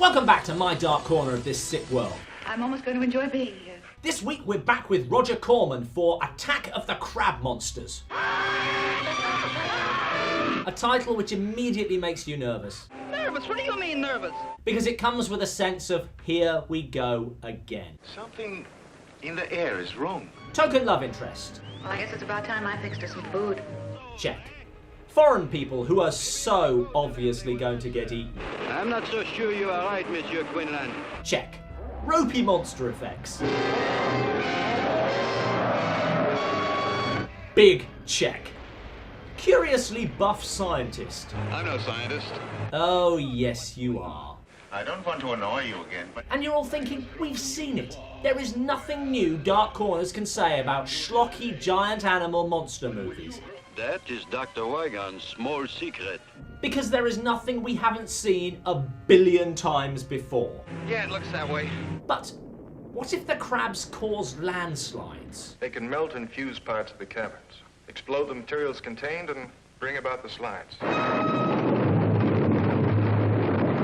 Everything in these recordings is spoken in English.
Welcome back to my dark corner of this sick world. I'm almost going to enjoy being here. This week we're back with Roger Corman for Attack of the Crab Monsters. A title which immediately makes you nervous. Nervous? What do you mean nervous? Because it comes with a sense of, here we go again. Something in the air is wrong. Token love interest. Well, I guess it's about time I fixed her some food. Check. Foreign people who are so obviously going to get eaten. I'm not so sure you are right, Monsieur Quinlan. Check. Ropey monster effects. Big check. Curiously buff scientist. I'm no scientist. Oh, yes, you are. I don't want to annoy you again, but... And you're all thinking, we've seen it. There is nothing new Dark Corners can say about schlocky giant animal monster movies. That is Dr. Wygon's small secret. Because there is nothing we haven't seen a billion times before. Yeah, it looks that way. But what if the crabs cause landslides? They can melt and fuse parts of the caverns, explode the materials contained, and bring about the slides.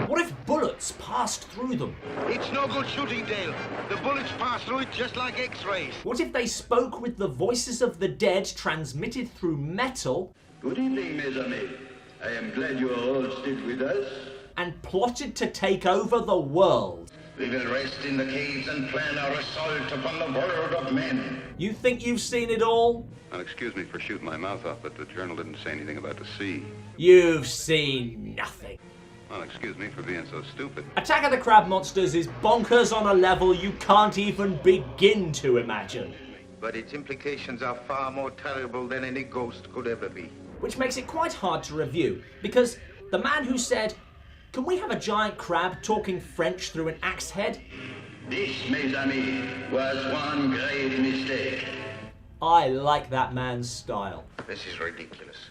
What if bullets passed through them? It's no good shooting, Dale. The bullets pass through it just like X-rays. What if they spoke with the voices of the dead transmitted through metal? Good evening, mes amis. I am glad you are all still with us. And plotted to take over the world? We will rest in the caves and plan our assault upon the world of men. You think you've seen it all? Well, excuse me for shooting my mouth off, but the journal didn't say anything about the sea. You've seen nothing. Well, excuse me for being so stupid. Attack of the Crab Monsters is bonkers on a level you can't even begin to imagine. But its implications are far more terrible than any ghost could ever be. Which makes it quite hard to review, because the man who said, "Can we have a giant crab talking French through an axe head?" This, mes amis, was one grave mistake. I like that man's style. This is ridiculous.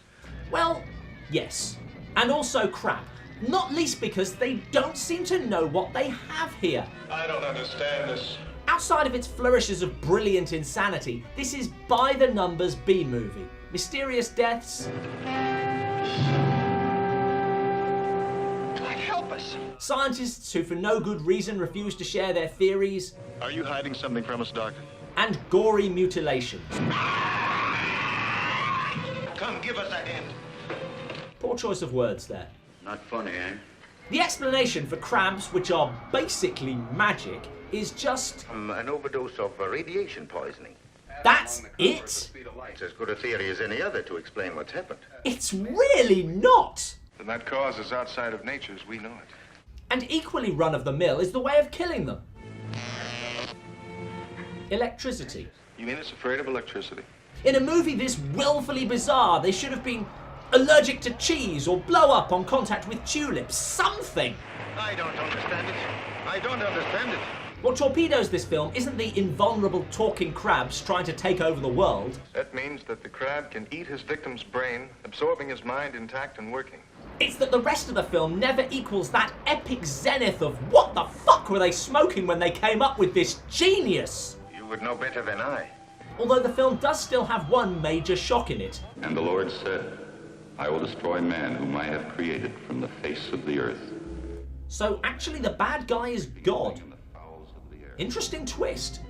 Well, yes. And also crap. Not least because they don't seem to know what they have here. I don't understand this. Outside of its flourishes of brilliant insanity, this is by the numbers B-movie. Mysterious deaths. Help us. Scientists who for no good reason refuse to share their theories. Are you hiding something from us, Doctor? And gory mutilations. Come, give us a hand. Poor choice of words there. Not funny, eh? The explanation for crabs, which are basically magic, is just... An overdose of radiation poisoning. That's it? It's as good a theory as any other to explain what's happened. It's really not! Then that cause is outside of nature as we know it. And equally run-of-the-mill is the way of killing them. Electricity. You mean it's afraid of electricity? In a movie this willfully bizarre, they should have been allergic to cheese or blow up on contact with tulips. Something! I don't understand it. I don't understand it. What torpedoes this film isn't the invulnerable talking crabs trying to take over the world. That means that the crab can eat his victim's brain, absorbing his mind intact and working. It's that the rest of the film never equals that epic zenith of what the fuck were they smoking when they came up with this genius? You would know better than I. Although the film does still have one major shock in it. And the Lord said, I will destroy man whom I have created from the face of the earth. So actually the bad guy is God. Interesting twist.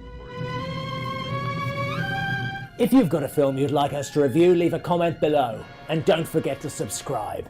If you've got a film you'd like us to review, leave a comment below. And don't forget to subscribe.